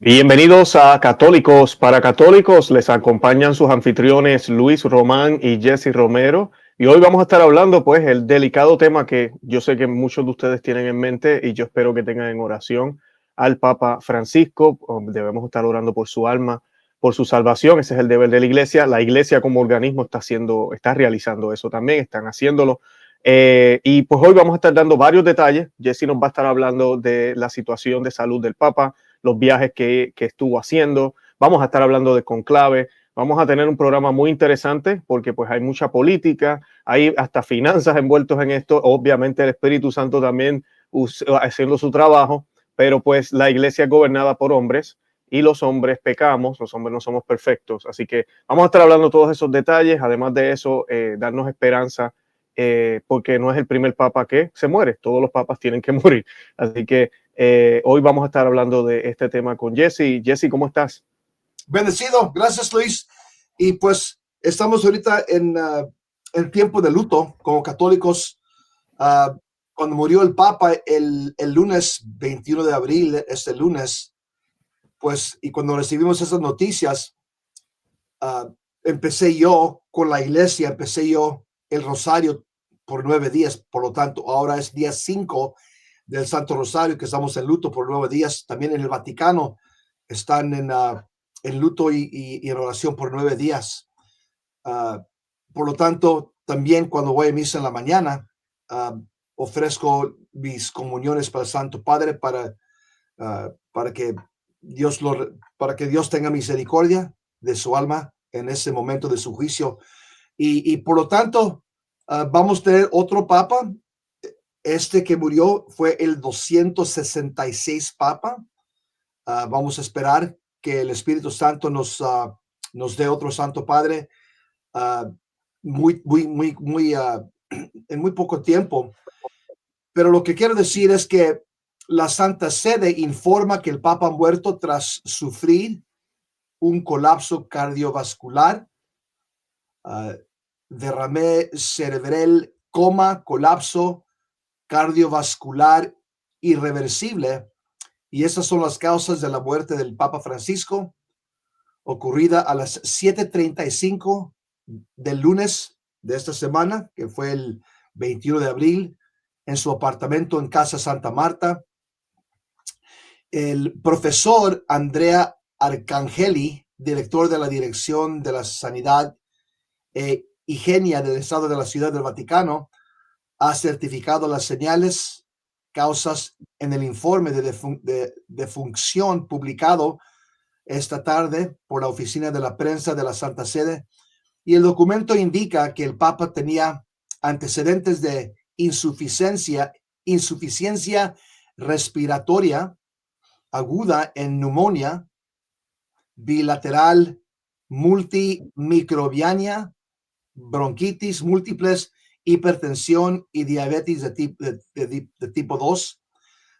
Bienvenidos a Católicos para Católicos. Les acompañan sus anfitriones Luis Román y Jesse Romero. Y hoy vamos a estar hablando, pues, el delicado tema que yo sé que muchos de ustedes tienen en mente y yo espero que tengan en oración al Papa Francisco. Debemos estar orando por su alma, por su salvación. Ese es el deber de la Iglesia. La Iglesia como organismo está realizando eso también, están haciéndolo. Y pues hoy vamos a estar dando varios detalles. Jesse nos va a estar hablando de la situación de salud del Papa, los viajes que estuvo haciendo. Vamos a estar hablando de conclave. Vamos a tener un programa muy interesante porque pues hay mucha política, hay hasta finanzas envueltos en esto. Obviamente el Espíritu Santo también haciendo su trabajo, pero pues la iglesia es gobernada por hombres y los hombres pecamos, los hombres no somos perfectos. Así que vamos a estar hablando de todos esos detalles. Además de eso, darnos esperanza, porque no es el primer papa que se muere. Todos los papas tienen que morir. Así que hoy vamos a estar hablando de este tema con Jesse. Jesse, ¿cómo estás? Bendecido, gracias Luis. Y pues estamos ahorita en tiempo de luto como católicos. Cuando murió el Papa el lunes 21 de abril, este lunes, pues, y cuando recibimos esas noticias, empecé yo con la iglesia, empecé yo el rosario por 9 días. Por lo tanto, ahora es día 5 del Santo Rosario, que estamos en luto por 9 días. También en el Vaticano están en luto y en oración por 9 días. Por lo tanto, también cuando voy a misa en la mañana, ofrezco mis comuniones para el Santo Padre para que para que Dios tenga misericordia de su alma en ese momento de su juicio. Y por lo tanto, vamos a tener otro papa. Este que murió fue el 266 papa. Vamos a esperar que el Espíritu Santo nos dé otro Santo Padre en muy poco tiempo. Pero lo que quiero decir es que la Santa Sede informa que el Papa ha muerto tras sufrir un colapso cardiovascular, derrame cerebral, coma, colapso cardiovascular irreversible. Y esas son las causas de la muerte del Papa Francisco, ocurrida a las 7:35 del lunes de esta semana, que fue el 21 de abril, en su apartamento en Casa Santa Marta. El profesor Andrea Arcangeli, director de la Dirección de la Sanidad e Higiene del Estado de la Ciudad del Vaticano, ha certificado las señales, causas en el informe de defunción publicado esta tarde por la Oficina de la Prensa de la Santa Sede. Y el documento indica que el Papa tenía antecedentes de insuficiencia respiratoria aguda en neumonía bilateral multimicrobiana, bronquitis múltiples, hipertensión y diabetes de tipo 2.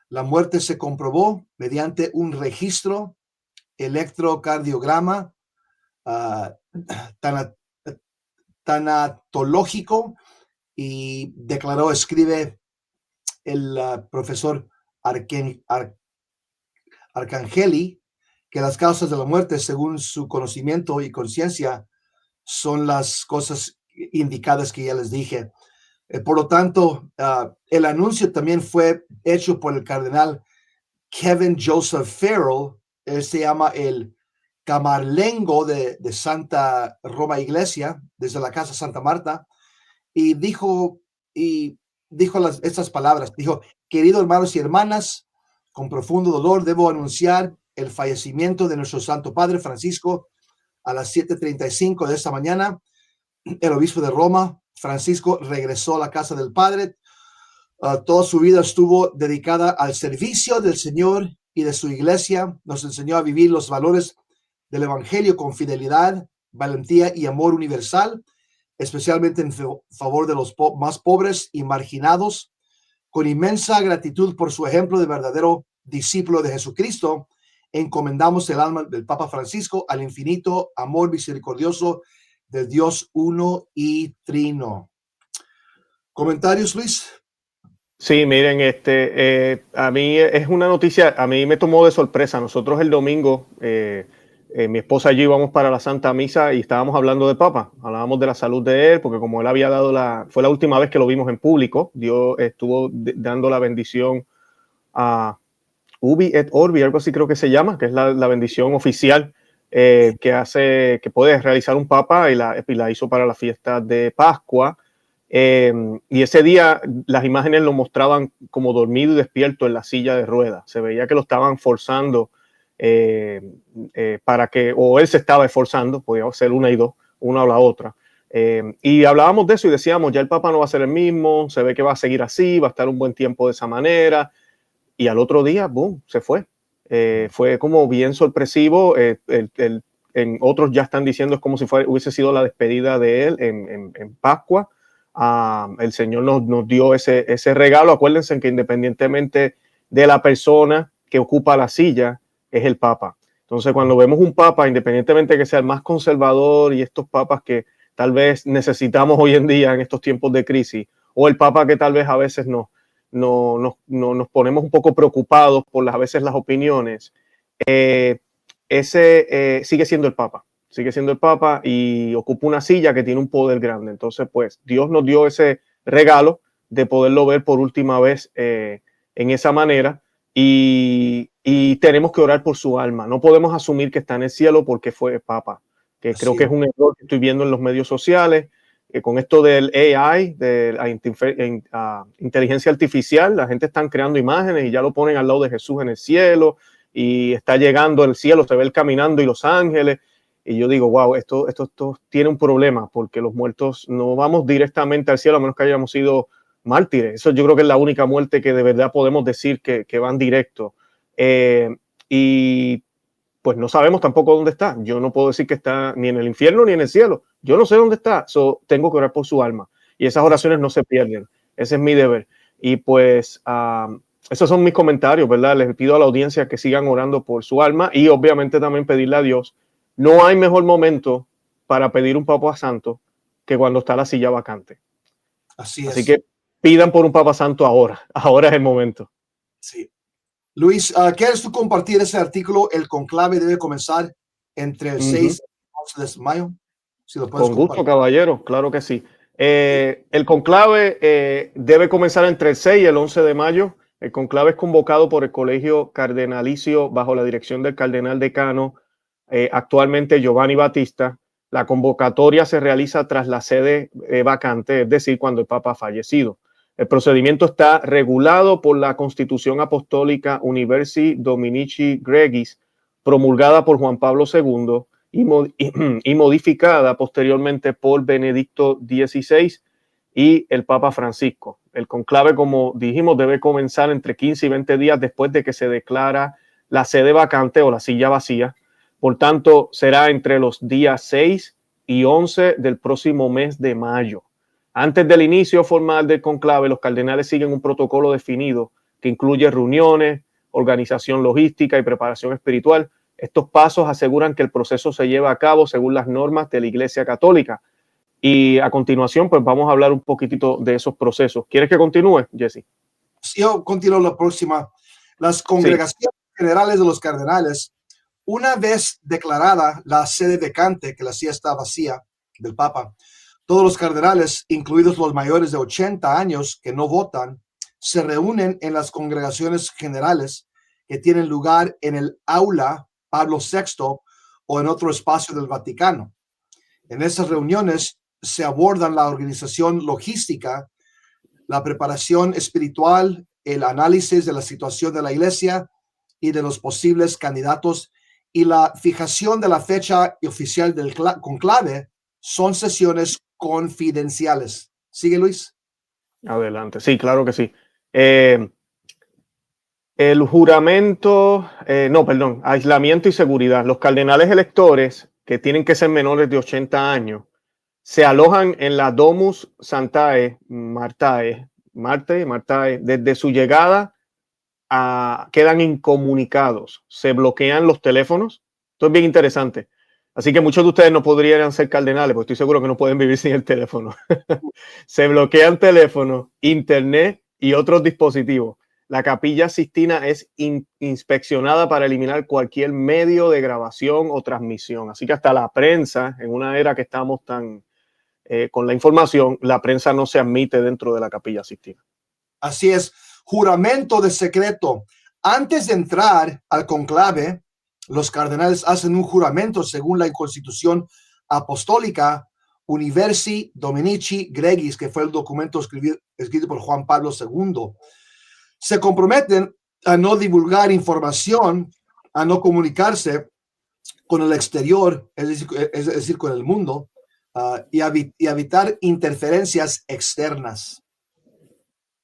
La muerte se comprobó mediante un registro electrocardiograma tanatológico, y declaró, escribe el profesor Arcangeli, que las causas de la muerte, según su conocimiento y conciencia, son las cosas indicadas que ya les dije. Por lo tanto, el anuncio también fue hecho por el cardenal Kevin Joseph Farrell. Él se llama el camarlengo de Santa Roma Iglesia, desde la Casa Santa Marta, y dijo estas palabras. Dijo: queridos hermanos y hermanas, con profundo dolor debo anunciar el fallecimiento de nuestro Santo Padre Francisco a las 7:35 de esta mañana. El obispo de Roma, Francisco, regresó a la casa del Padre. Toda su vida estuvo dedicada al servicio del Señor y de su iglesia. Nos enseñó a vivir los valores del Evangelio con fidelidad, valentía y amor universal, especialmente en favor de los más pobres y marginados. Con inmensa gratitud por su ejemplo de verdadero discípulo de Jesucristo, encomendamos el alma del Papa Francisco al infinito amor misericordioso del Dios uno y trino. ¿Comentarios, Luis? Sí, miren, a mí es una noticia, a mí me tomó de sorpresa. Nosotros el domingo, mi esposa y yo íbamos para la Santa Misa y estábamos hablando de Papa, hablábamos de la salud de él, porque como él había dado fue la última vez que lo vimos en público, Dios estuvo dando la bendición a Ubi et Orbi, algo así creo que se llama, que es la bendición oficial que puede realizar un Papa y la hizo para la fiesta de Pascua. Y ese día las imágenes lo mostraban como dormido y despierto en la silla de ruedas. Se veía que lo estaban forzando para que, o él se estaba esforzando, podía ser una y dos, una o la otra. Y hablábamos de eso y decíamos, ya el Papa no va a ser el mismo, se ve que va a seguir así, va a estar un buen tiempo de esa manera. Y al otro día, boom, se fue. Fue como bien sorpresivo. En otros ya están diciendo es como si hubiese sido la despedida de él en Pascua. El Señor nos dio ese regalo. Acuérdense que independientemente de la persona que ocupa la silla, es el Papa. Entonces, cuando vemos un Papa, independientemente de que sea el más conservador y estos papas que tal vez necesitamos hoy en día en estos tiempos de crisis, o el Papa que tal vez a veces nos ponemos un poco preocupados por a veces las opiniones, sigue siendo el Papa y ocupa una silla que tiene un poder grande. Entonces, pues Dios nos dio ese regalo de poderlo ver por última vez en esa manera y tenemos que orar por su alma. No podemos asumir que está en el cielo porque fue Papa, que Así creo que es. es un error que estoy viendo en los medios sociales. Con esto del AI, de la inteligencia artificial, la gente está creando imágenes y ya lo ponen al lado de Jesús en el cielo y está llegando al cielo, se ve él caminando y los ángeles. Y yo digo, wow, esto tiene un problema porque los muertos no vamos directamente al cielo a menos que hayamos sido mártires. Eso yo creo que es la única muerte que de verdad podemos decir que van directo. Y pues no sabemos tampoco dónde está. Yo no puedo decir que está ni en el infierno ni en el cielo. Yo no sé dónde está. Tengo que orar por su alma. Y esas oraciones no se pierden. Ese es mi deber. Y pues esos son mis comentarios, ¿verdad? Les pido a la audiencia que sigan orando por su alma y obviamente también pedirle a Dios. No hay mejor momento para pedir un Papa Santo que cuando está la silla vacante. Así Así es. que pidan por un Papa Santo ahora. Ahora es el momento. Sí. Luis, ¿quieres tú compartir ese artículo? El conclave debe comenzar entre el 6 y 11 de mayo. Si lo puedes Con gusto, compartir. caballero, claro que sí. El conclave debe comenzar entre el 6 y el 11 de mayo. El conclave es convocado por el Colegio Cardenalicio bajo la dirección del cardenal decano, actualmente Giovanni Battista. La convocatoria se realiza tras la sede vacante, es decir, cuando el Papa ha fallecido. El procedimiento está regulado por la Constitución Apostólica Universi Dominici Gregis, promulgada por Juan Pablo II y modificada posteriormente por Benedicto XVI y el Papa Francisco. El conclave, como dijimos, debe comenzar entre 15 y 20 días después de que se declara la sede vacante o la silla vacía. Por tanto, será entre los días 6 y 11 del próximo mes de mayo. Antes del inicio formal del conclave, los cardenales siguen un protocolo definido que incluye reuniones, organización logística y preparación espiritual. Estos pasos aseguran que el proceso se lleva a cabo según las normas de la Iglesia Católica. Y a continuación, pues vamos a hablar un poquitito de esos procesos. ¿Quieres que continúe, Jesse? Yo continúo la próxima. Las Sí. congregaciones generales de los cardenales, una vez declarada la sede vacante, que la silla está vacía del Papa, todos los cardenales, incluidos los mayores de 80 años que no votan, se reúnen en las congregaciones generales que tienen lugar en el aula Pablo VI o en otro espacio del Vaticano. En esas reuniones se abordan la organización logística, la preparación espiritual, el análisis de la situación de la iglesia y de los posibles candidatos y la fijación de la fecha oficial del conclave. Son sesiones confidenciales. ¿Sigue, Luis? Adelante. Sí, claro que sí. El juramento, no, perdón, aislamiento y seguridad. Los cardenales electores, que tienen que ser menores de 80 años, se alojan en la Domus Santae Martae, desde su llegada quedan incomunicados, se bloquean los teléfonos. Esto es bien interesante. Así que muchos de ustedes no podrían ser cardenales, porque estoy seguro que no pueden vivir sin el teléfono. Se bloquean teléfono, internet y otros dispositivos. La Capilla Sixtina es inspeccionada para eliminar cualquier medio de grabación o transmisión. Así que hasta la prensa, en una era que estamos tan con la información, la prensa no se admite dentro de la Capilla Sixtina. Así es, juramento de secreto. Antes de entrar al conclave, los cardenales hacen un juramento según la Constitución Apostólica Universi Dominici Gregis, que fue el documento escrito por Juan Pablo II. Se comprometen a no divulgar información, a no comunicarse con el exterior, es decir con el mundo, y evitar interferencias externas.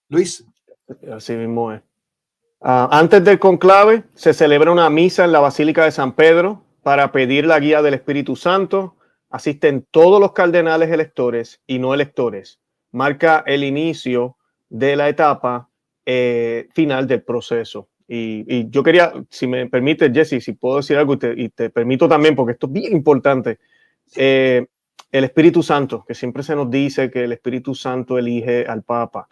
Luis. Así mismo es. Antes del conclave se celebra una misa en la Basílica de San Pedro para pedir la guía del Espíritu Santo. Asisten todos los cardenales electores y no electores. Marca el inicio de la etapa final del proceso. Y yo quería, si me permite, Jesse, si puedo decir algo y te permito también, porque esto es bien importante. El Espíritu Santo, que siempre se nos dice que el Espíritu Santo elige al Papa.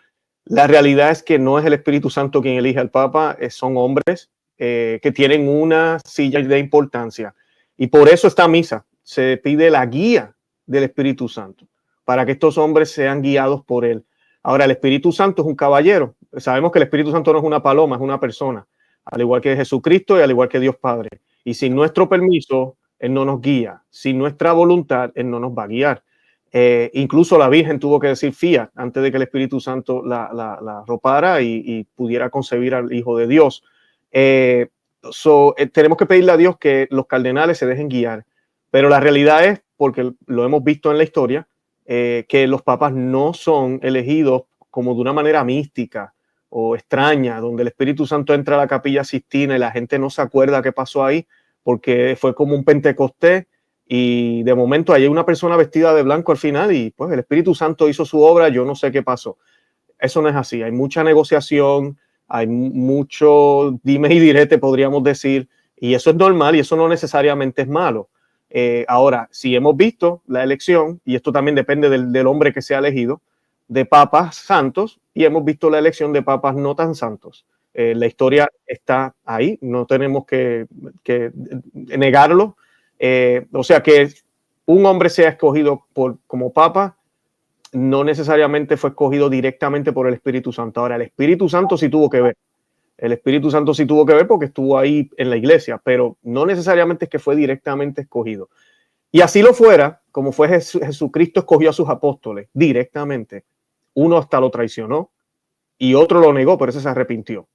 La realidad es que no es el Espíritu Santo quien elige al Papa, son hombres que tienen una silla de importancia. Y por eso esta misa se pide la guía del Espíritu Santo, para que estos hombres sean guiados por él. Ahora, el Espíritu Santo es un caballero. Sabemos que el Espíritu Santo no es una paloma, es una persona, al igual que Jesucristo y al igual que Dios Padre. Y sin nuestro permiso, él no nos guía. Sin nuestra voluntad, él no nos va a guiar. Incluso la Virgen tuvo que decir fiat antes de que el Espíritu Santo la arropara y pudiera concebir al Hijo de Dios. Tenemos que pedirle a Dios que los cardenales se dejen guiar, pero la realidad es, porque lo hemos visto en la historia, que los papas no son elegidos como de una manera mística o extraña, donde el Espíritu Santo entra a la Capilla Sixtina y la gente no se acuerda qué pasó ahí, porque fue como un Pentecostés. Y de momento hay una persona vestida de blanco al final y pues el Espíritu Santo hizo su obra, yo no sé qué pasó. Eso no es así, hay mucha negociación, hay mucho dime y direte, podríamos decir, y eso es normal y eso no necesariamente es malo. Ahora, si hemos visto la elección, y esto también depende del hombre que sea elegido, de papas santos, y hemos visto la elección de papas no tan santos. La historia está ahí, no tenemos que negarlo. O sea que un hombre sea escogido como papa no necesariamente fue escogido directamente por el Espíritu Santo. Ahora, el Espíritu Santo sí tuvo que ver. El Espíritu Santo sí tuvo que ver porque estuvo ahí en la iglesia, pero no necesariamente es que fue directamente escogido. Y así lo fuera, como fue Jesucristo escogió a sus apóstoles directamente. Uno hasta lo traicionó y otro lo negó, pero ese se arrepintió.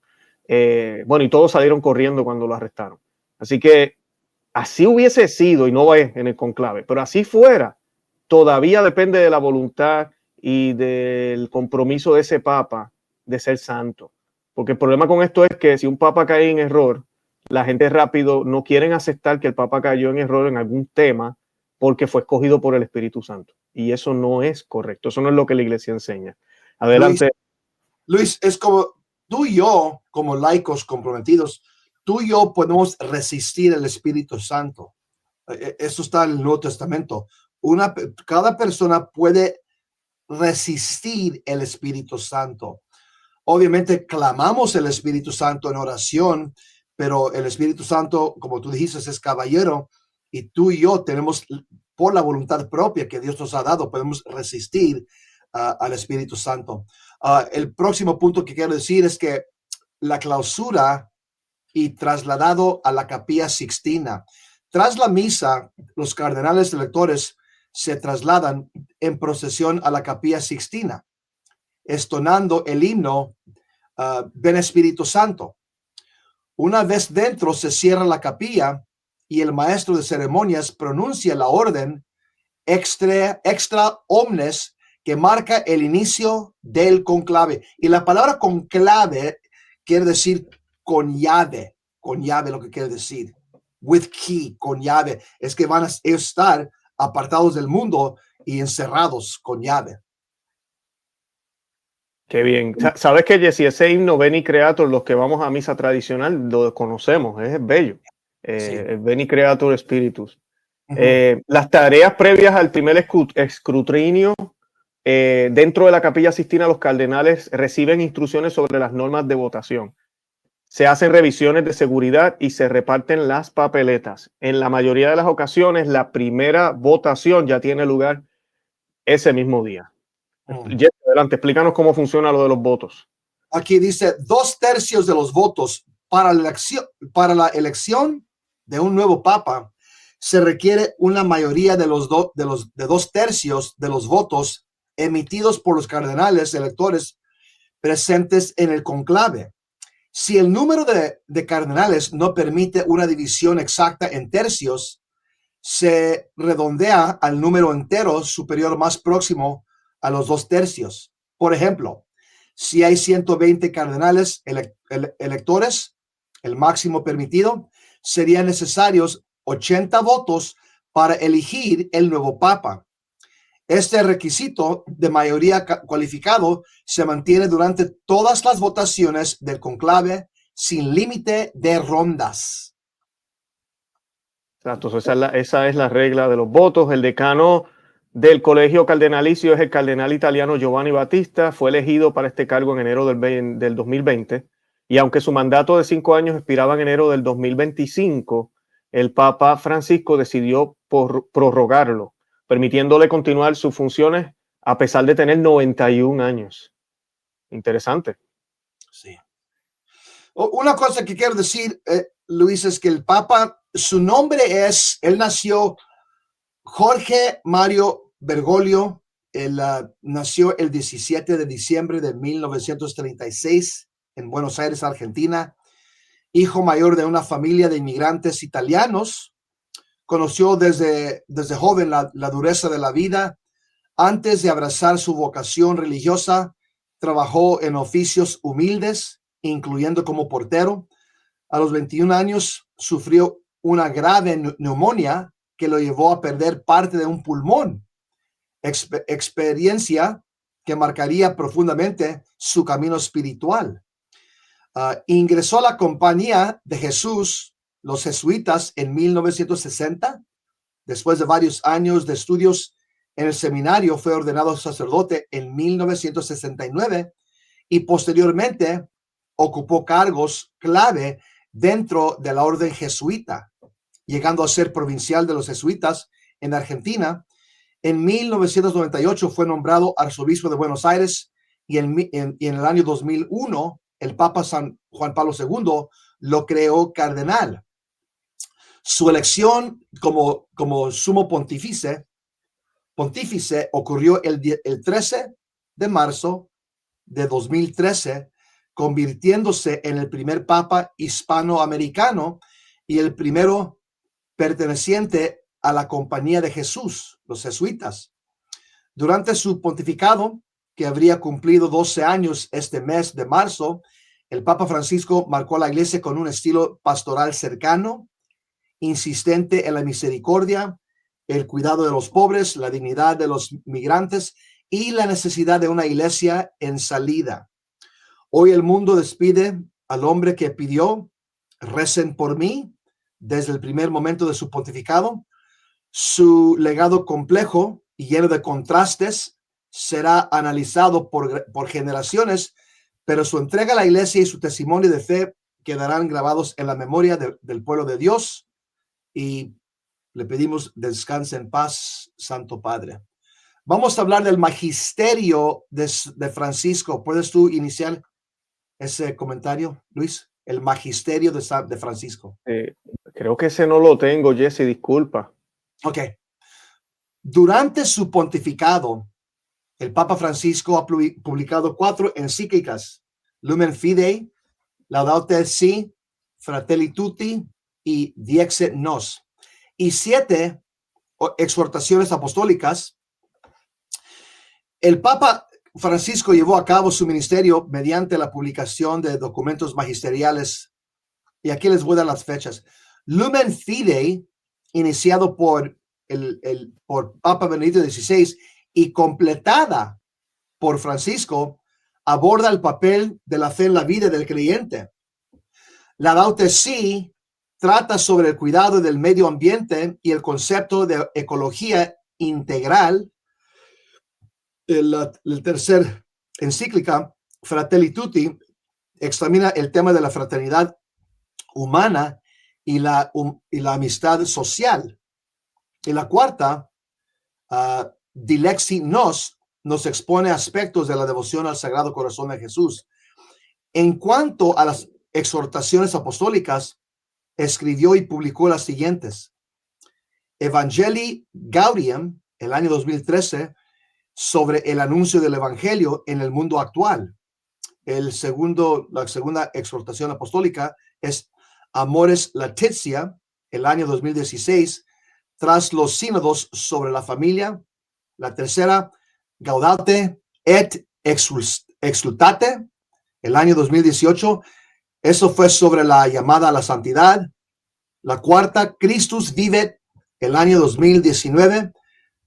Bueno, y todos salieron corriendo cuando lo arrestaron. Así que así hubiese sido, y no es en el conclave, pero así fuera, todavía depende de la voluntad y del compromiso de ese papa de ser santo. Porque el problema con esto es que si un papa cae en error, la gente rápido no quieren aceptar que el papa cayó en error en algún tema porque fue escogido por el Espíritu Santo. Y eso no es correcto, eso no es lo que la iglesia enseña. Adelante. Luis, es como tú y yo, como laicos comprometidos, tú y yo podemos resistir el Espíritu Santo. Eso está en el Nuevo Testamento. Cada persona puede resistir el Espíritu Santo. Obviamente clamamos el Espíritu Santo en oración, pero el Espíritu Santo, como tú dijiste, es caballero y tú y yo tenemos, por la voluntad propia que Dios nos ha dado, podemos resistir al Espíritu Santo. El próximo punto que quiero decir es que la clausura y trasladado a la Capilla Sixtina. Tras la misa, los cardenales electores se trasladan en procesión a la Capilla Sixtina, estonando el himno Ven Espíritu Santo. Una vez dentro se cierra la capilla y el maestro de ceremonias pronuncia la orden extra omnes que marca el inicio del conclave. Y la palabra conclave quiere decir con llave lo que quiere decir. With key, con llave. Es que van a estar apartados del mundo y encerrados con llave. Qué bien. Sabes que Jesse, ese himno Veni Creator, los que vamos a misa tradicional lo conocemos, es bello. Sí. El Veni Creator Spiritus. Las tareas previas al primer escrutinio dentro de la Capilla Sixtina los cardenales reciben instrucciones sobre las normas de votación. Se hacen revisiones de seguridad y se reparten las papeletas. En la mayoría de las ocasiones, la primera votación ya tiene lugar ese mismo día. Jesse, adelante, explícanos cómo funciona lo de los votos. Aquí dice 2/3 de los votos para la elección de un nuevo papa. Se requiere una mayoría de 2/3 de los votos emitidos por los cardenales electores presentes en el conclave. Si el número de cardenales no permite una división exacta en tercios, se redondea al número entero superior más próximo a los 2/3. Por ejemplo, si hay 120 cardenales electores, el máximo permitido, serían necesarios 80 votos para elegir el nuevo papa. Este requisito de mayoría cualificado se mantiene durante todas las votaciones del conclave sin límite de rondas. Exacto, esa es la regla de los votos. El decano del Colegio Cardenalicio es el cardenal italiano Giovanni Battista. Fue elegido para este cargo en enero del 2020 y aunque su mandato de 5 años expiraba en enero del 2025, el Papa Francisco decidió prorrogarlo, permitiéndole continuar sus funciones a pesar de tener 91 años. Interesante. Sí. Una cosa que quiero decir, Luis, es que el Papa, su nombre él nació Jorge Mario Bergoglio. Él nació el 17 de diciembre de 1936 en Buenos Aires, Argentina. Hijo mayor de una familia de inmigrantes italianos. Conoció desde joven la dureza de la vida. Antes de abrazar su vocación religiosa, trabajó en oficios humildes, incluyendo como portero. A los 21 años sufrió una grave neumonía que lo llevó a perder parte de un pulmón, experiencia que marcaría profundamente su camino espiritual. Ingresó a la Compañía de Jesús, los jesuitas, en 1960. Después de varios años de estudios en el seminario, fue ordenado sacerdote en 1969 y posteriormente ocupó cargos clave dentro de la orden jesuita, llegando a ser provincial de los jesuitas en Argentina. En 1998 fue nombrado arzobispo de Buenos Aires y en el año 2001 el Papa San Juan Pablo II lo creó cardenal. Su elección como sumo pontífice ocurrió el 13 de marzo de 2013, convirtiéndose en el primer papa hispanoamericano y el primero perteneciente a la Compañía de Jesús, los jesuitas. Durante su pontificado, que habría cumplido 12 años este mes de marzo, el Papa Francisco marcó a la iglesia con un estilo pastoral cercano, insistente en la misericordia, el cuidado de los pobres, la dignidad de los migrantes y la necesidad de una iglesia en salida. Hoy el mundo despide al hombre que pidió, recen por mí, desde el primer momento de su pontificado. Su legado complejo y lleno de contrastes será analizado por generaciones, pero su entrega a la iglesia y su testimonio de fe quedarán grabados en la memoria del pueblo de Dios. Y le pedimos descanse en paz, Santo Padre. Vamos a hablar del magisterio de Francisco. ¿Puedes tú iniciar ese comentario, Luis? El magisterio de Francisco. Creo que ese no lo tengo, Jesse, disculpa. Ok. Durante su pontificado, el Papa Francisco ha publicado 4 encíclicas: Lumen Fidei, Laudato Si, Fratelli Tutti y Diexit Nos, y 7 exhortaciones apostólicas. El Papa Francisco llevó a cabo su ministerio mediante la publicación de documentos magisteriales, y aquí les voy a dar las fechas. Lumen Fidei, iniciado por Papa Benedicto XVI y completada por Francisco, aborda el papel de la fe en la vida del creyente. Laudato Si trata sobre el cuidado del medio ambiente y el concepto de ecología integral. el tercer encíclica, Fratelli Tutti, examina el tema de la fraternidad humana y la amistad social. Y la cuarta, Dilexi nos expone aspectos de la devoción al Sagrado Corazón de Jesús. En cuanto a las exhortaciones apostólicas, escribió y publicó las siguientes: Evangelii Gaudium, el año 2013, sobre el anuncio del Evangelio en el mundo actual. La segunda exhortación apostólica es Amoris Laetitia, el año 2016, tras los sínodos sobre la familia. La tercera, Gaudate et Exultate, el año 2018. Eso fue sobre la llamada a la santidad. La cuarta, Christus Vivet, el año 2019,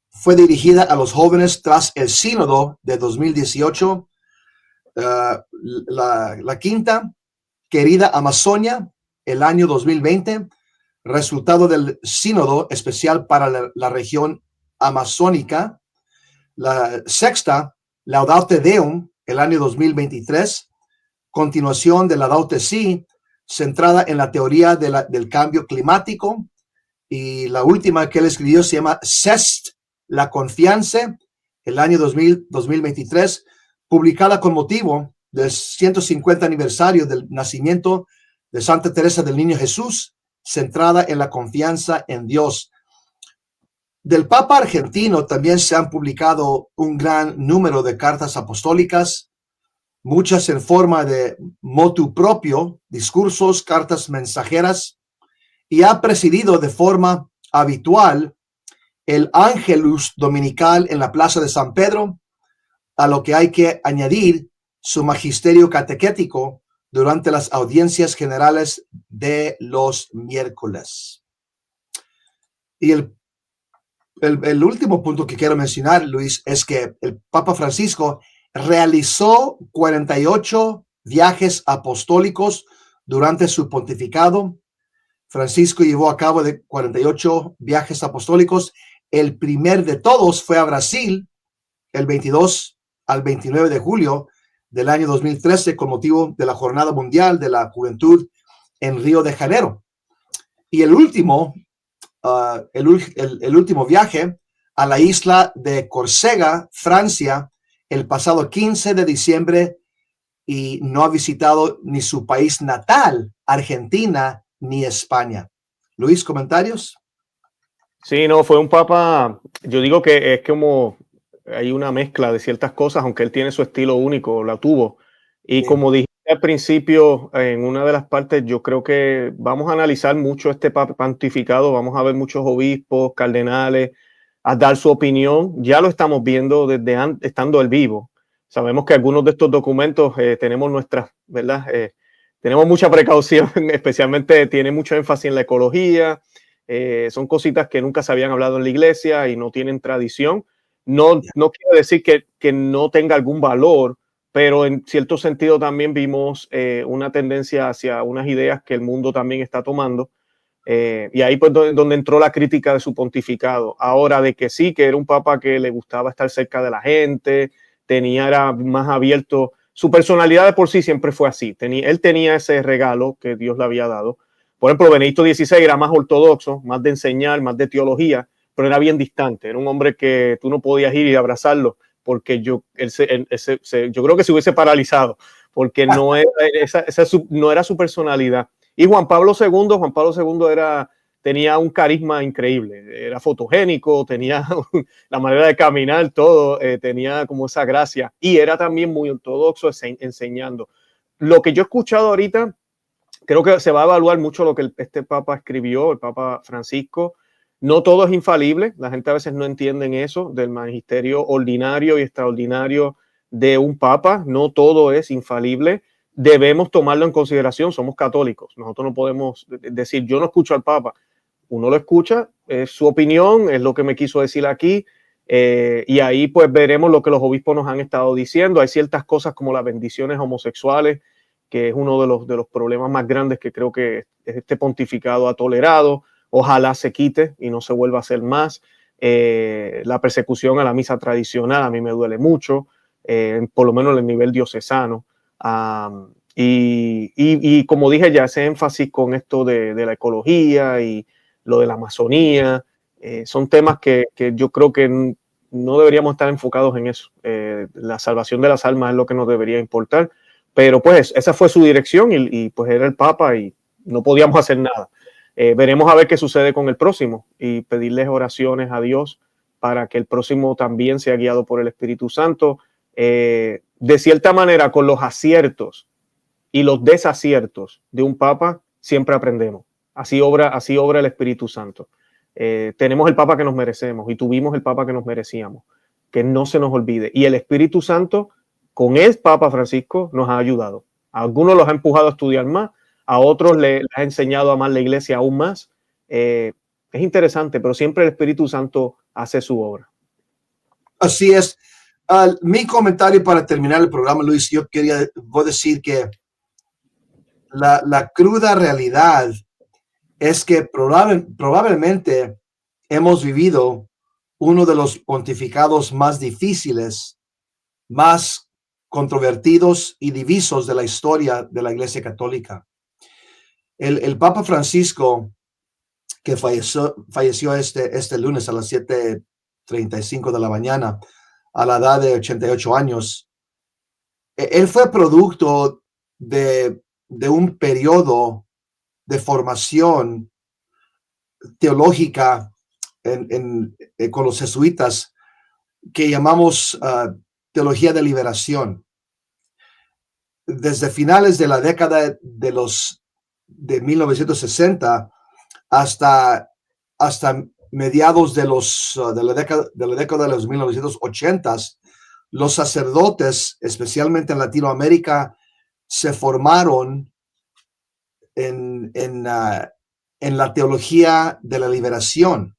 fue dirigida a los jóvenes tras el sínodo de 2018. La quinta, Querida Amazonia, el año 2020, resultado del sínodo especial para la región amazónica. La sexta, Laudate Deum, el año 2023, continuación de Laudate Si, centrada en la teoría del cambio climático. Y la última que él escribió se llama Sest, la confianza, el año 2023, publicada con motivo del 150 aniversario del nacimiento de Santa Teresa del Niño Jesús, centrada en la confianza en Dios. Del Papa argentino también se han publicado un gran número de cartas apostólicas, muchas en forma de motu propio, discursos, cartas mensajeras, y ha presidido de forma habitual el Angelus dominical en la Plaza de San Pedro, a lo que hay que añadir su magisterio catequético durante las audiencias generales de los miércoles. Y el último punto que quiero mencionar, Luis, es que el Papa Francisco realizó 48 viajes apostólicos durante su pontificado. Francisco llevó a cabo de 48 viajes apostólicos. El primer de todos fue a Brasil, el 22 al 29 de julio del año 2013, con motivo de la Jornada Mundial de la Juventud en Río de Janeiro. Y el último viaje a la isla de Córcega, Francia, el pasado 15 de diciembre, y no ha visitado ni su país natal, Argentina, ni España. Luis, ¿comentarios? Sí, no, fue un papa, yo digo que es como hay una mezcla de ciertas cosas, aunque él tiene su estilo único, la tuvo. Y Sí. como dije al principio, en una de las partes, yo creo que vamos a analizar mucho este pontificado, vamos a ver muchos obispos, cardenales, a dar su opinión. Ya lo estamos viendo desde estando él vivo. Sabemos que algunos de estos documentos tenemos nuestras, ¿verdad? Tenemos mucha precaución, especialmente tiene mucho énfasis en la ecología. Son cositas que nunca se habían hablado en la iglesia y no tienen tradición. No quiere decir que no tenga algún valor, pero en cierto sentido también vimos una tendencia hacia unas ideas que el mundo también está tomando. Y ahí pues donde entró la crítica de su pontificado. Ahora de que sí, que era un papa que le gustaba estar cerca de la gente, era más abierto. Su personalidad de por sí siempre fue así. Él tenía ese regalo que Dios le había dado. Por ejemplo, Benedicto XVI era más ortodoxo, más de enseñar, más de teología, pero era bien distante. Era un hombre que tú no podías ir y abrazarlo porque yo creo que se hubiese paralizado porque no era su personalidad. Y Juan Pablo II tenía un carisma increíble, era fotogénico, tenía la manera de caminar, todo, tenía como esa gracia y era también muy ortodoxo enseñando. Lo que yo he escuchado ahorita, creo que se va a evaluar mucho lo que este Papa escribió, el Papa Francisco. No todo es infalible, la gente a veces no entiende eso del magisterio ordinario y extraordinario de un Papa, no todo es infalible. Debemos tomarlo en consideración, somos católicos, nosotros no podemos decir yo no escucho al Papa, uno lo escucha, es su opinión, es lo que me quiso decir aquí, y ahí pues veremos lo que los obispos nos han estado diciendo. Hay ciertas cosas como las bendiciones homosexuales, que es uno de los problemas más grandes que creo que este pontificado ha tolerado. Ojalá se quite y no se vuelva a hacer más. La persecución a la misa tradicional a mí me duele mucho, por lo menos en el nivel diocesano. Y como dije ya, ese énfasis con esto de la ecología y lo de la Amazonía, son temas que yo creo que no deberíamos estar enfocados en eso. La salvación de las almas es lo que nos debería importar, pero pues esa fue su dirección y pues era el Papa y no podíamos hacer nada. Veremos a ver qué sucede con el próximo y pedirles oraciones a Dios para que el próximo también sea guiado por el Espíritu Santo. De cierta manera, con los aciertos y los desaciertos de un Papa, siempre aprendemos. Así obra el Espíritu Santo. Tenemos el Papa que nos merecemos y tuvimos el Papa que nos merecíamos. Que no se nos olvide. Y el Espíritu Santo, con el Papa Francisco, nos ha ayudado. A algunos los ha empujado a estudiar más, a otros les ha enseñado a amar la iglesia aún más. Es interesante, pero siempre el Espíritu Santo hace su obra. Así es. Mi comentario para terminar el programa, Luis, voy a decir que la cruda realidad es que probablemente hemos vivido uno de los pontificados más difíciles, más controvertidos y divisos de la historia de la Iglesia Católica. El Papa Francisco, que falleció este lunes a las 7:35 de la mañana, a la edad de 88 años, él fue producto de un periodo de formación teológica con los jesuitas que llamamos teología de liberación. Desde finales de la década de 1960 hasta mediados de la década de los 1980s, los sacerdotes, especialmente en Latinoamérica, se formaron en la teología de la liberación,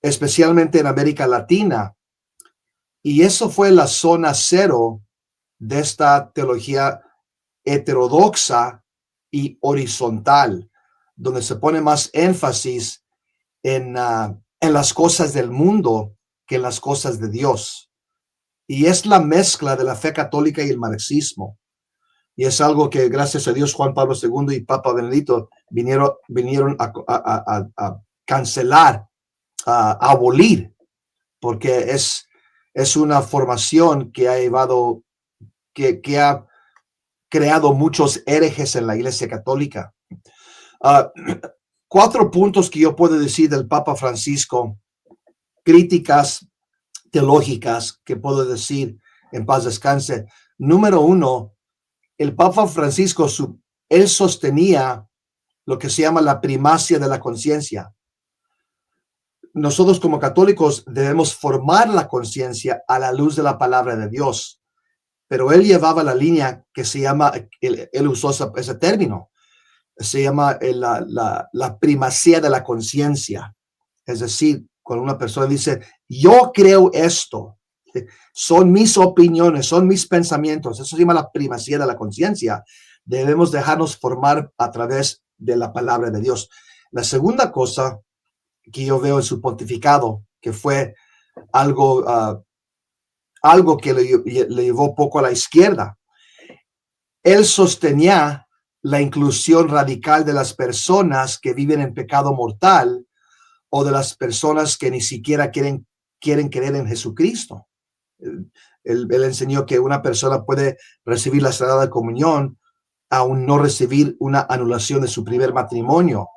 especialmente en América Latina. Y eso fue la zona cero de esta teología heterodoxa y horizontal, donde se pone más énfasis en las cosas del mundo que en las cosas de Dios. Y es la mezcla de la fe católica y el marxismo. Y es algo que, gracias a Dios, Juan Pablo II y Papa Benedicto vinieron a cancelar, a abolir, porque es una formación que ha llevado, que ha creado muchos herejes en la Iglesia Católica. 4 puntos que yo puedo decir del Papa Francisco, críticas teológicas que puedo decir, en paz descanse. Número 1, el Papa Francisco, él sostenía lo que se llama la primacia de la conciencia. Nosotros como católicos debemos formar la conciencia a la luz de la palabra de Dios, pero él llevaba la línea que se llama, él usó ese término, se llama la primacía de la conciencia. Es decir, cuando una persona dice, yo creo esto, son mis opiniones, son mis pensamientos, eso se llama la primacía de la conciencia. Debemos dejarnos formar a través de la palabra de Dios. La segunda cosa que yo veo en su pontificado, que fue algo que le llevó poco a la izquierda, él sostenía la inclusión radical de las personas que viven en pecado mortal o de las personas que ni siquiera quieren creer en Jesucristo. Él enseñó que una persona puede recibir la Sagrada Comunión aún no recibir una anulación de su primer matrimonio.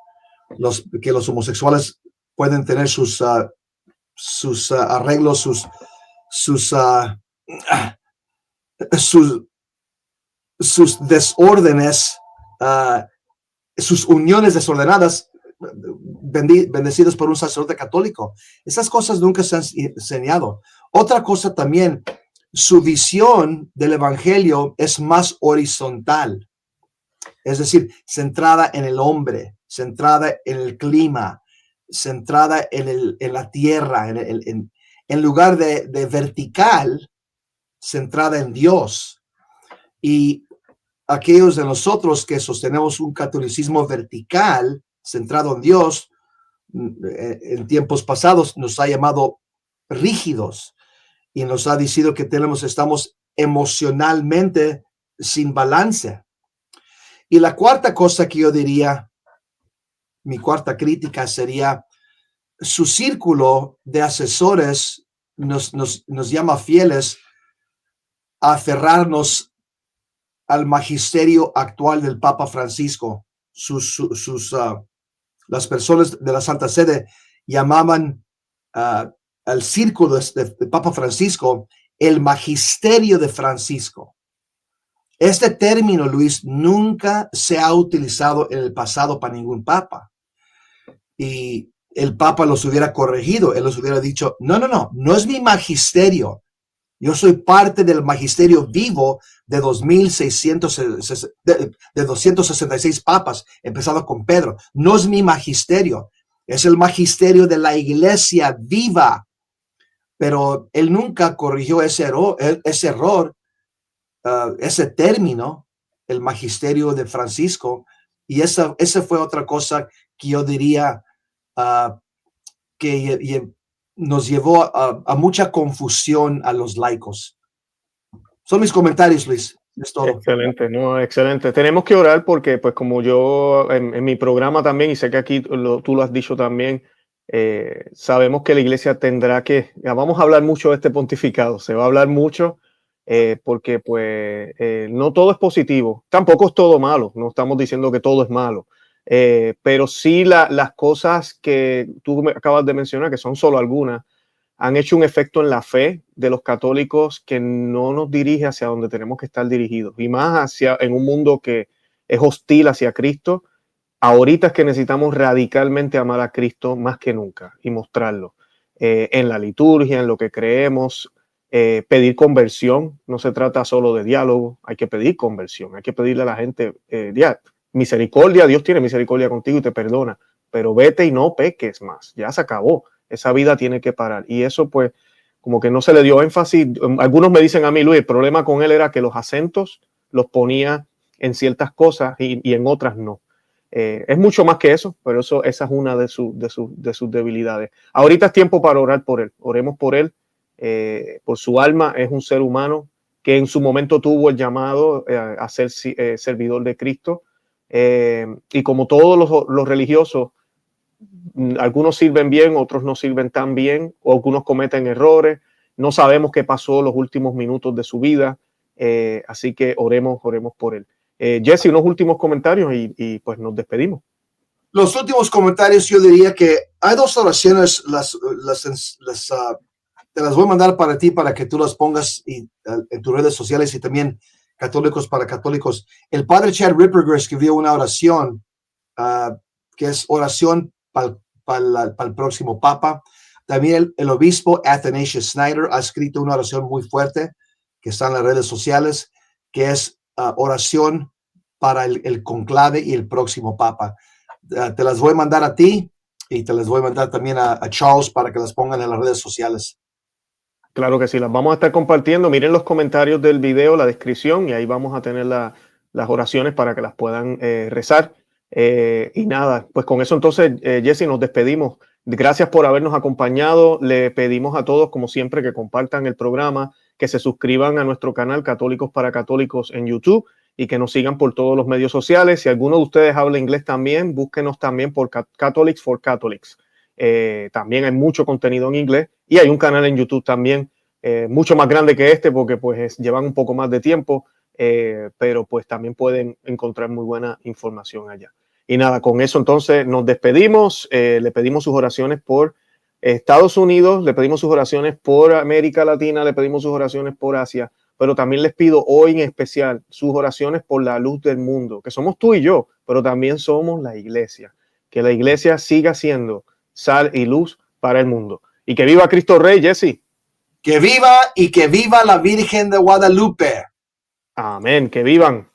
Que los homosexuales pueden tener sus arreglos, sus desórdenes, sus uniones desordenadas, bendecidos por un sacerdote católico. Esas cosas nunca se han enseñado. Otra cosa también, su visión del evangelio es más horizontal, es decir, centrada en el hombre, centrada en el clima, centrada en la tierra, en lugar de vertical, centrada en Dios. Y aquellos de nosotros que sostenemos un catolicismo vertical, centrado en Dios, en tiempos pasados nos ha llamado rígidos y nos ha dicho que estamos emocionalmente sin balance. Y la cuarta cosa que yo diría, mi cuarta crítica sería, su círculo de asesores nos llama fieles a aferrarnos al magisterio actual del Papa Francisco. Las personas de la Santa Sede llamaban al círculo de Papa Francisco el magisterio de Francisco. Este término, Luis, nunca se ha utilizado en el pasado para ningún papa. Y el papa los hubiera corregido, él los hubiera dicho, no es mi magisterio. Yo soy parte del magisterio vivo de 266 papas, empezando con Pedro. No es mi magisterio, es el magisterio de la iglesia viva. Pero él nunca corrigió ese error, ese término, el magisterio de Francisco. Y esa fue otra cosa que yo diría que nos llevó a mucha confusión a los laicos. Son mis comentarios, Luis. Es todo. Excelente, no, excelente. Tenemos que orar porque, pues, como yo en mi programa también, y sé que aquí tú lo has dicho también, sabemos que la iglesia tendrá ya vamos a hablar mucho de este pontificado, se va a hablar mucho porque, pues, no todo es positivo, tampoco es todo malo, no estamos diciendo que todo es malo, pero sí las cosas que tú acabas de mencionar, que son solo algunas, han hecho un efecto en la fe de los católicos que no nos dirige hacia donde tenemos que estar dirigidos, y más en un mundo que es hostil hacia Cristo. Ahorita es que necesitamos radicalmente amar a Cristo más que nunca y mostrarlo en la liturgia, en lo que creemos, pedir conversión. No se trata solo de diálogo, hay que pedir conversión, hay que pedirle a la gente misericordia. Dios tiene misericordia contigo y te perdona, pero vete y no peques más, ya se acabó. Esa vida tiene que parar. Y eso, pues, como que no se le dio énfasis. Algunos me dicen a mí, Luis, el problema con él era que los acentos los ponía en ciertas cosas y en otras no. Es mucho más que eso, pero esa es una de sus debilidades. Ahorita es tiempo para orar por él. Oremos por él, por su alma. Es un ser humano que en su momento tuvo el llamado a ser servidor de Cristo. Y como todos los religiosos, algunos sirven bien, otros no sirven tan bien, o algunos cometen errores. No sabemos qué pasó los últimos minutos de su vida, así que oremos por él. Jesse, unos últimos comentarios y pues nos despedimos. Los últimos comentarios, yo diría que hay dos oraciones, te las voy a mandar para ti, para que tú las pongas en tus redes sociales y también Católicos para Católicos. El padre Chad Ripperger escribió una oración que es oración para el próximo Papa. También el obispo Athanasius Schneider ha escrito una oración muy fuerte que está en las redes sociales, que es oración para el conclave y el próximo Papa. Te las voy a mandar a ti y te las voy a mandar también a Charles para que las pongan en las redes sociales. Claro que sí, las vamos a estar compartiendo. Miren los comentarios del video, la descripción, y ahí vamos a tener las oraciones para que las puedan rezar. Y nada, pues con eso entonces, Jesse, nos despedimos. Gracias por habernos acompañado. Le pedimos a todos, como siempre, que compartan el programa, que se suscriban a nuestro canal Católicos para Católicos en YouTube y que nos sigan por todos los medios sociales. Si alguno de ustedes habla inglés también, búsquenos también por Catholics for Catholics. También hay mucho contenido en inglés y hay un canal en YouTube también mucho más grande que este porque pues llevan un poco más de tiempo, pero pues también pueden encontrar muy buena información allá. Y nada, con eso entonces nos despedimos. Le pedimos sus oraciones por Estados Unidos, le pedimos sus oraciones por América Latina, le pedimos sus oraciones por Asia, pero también les pido hoy en especial sus oraciones por la luz del mundo, que somos tú y yo, pero también somos la iglesia. Que la iglesia siga siendo sal y luz para el mundo. Y que viva Cristo Rey, Jesse. Que viva y que viva la Virgen de Guadalupe. Amén, que vivan.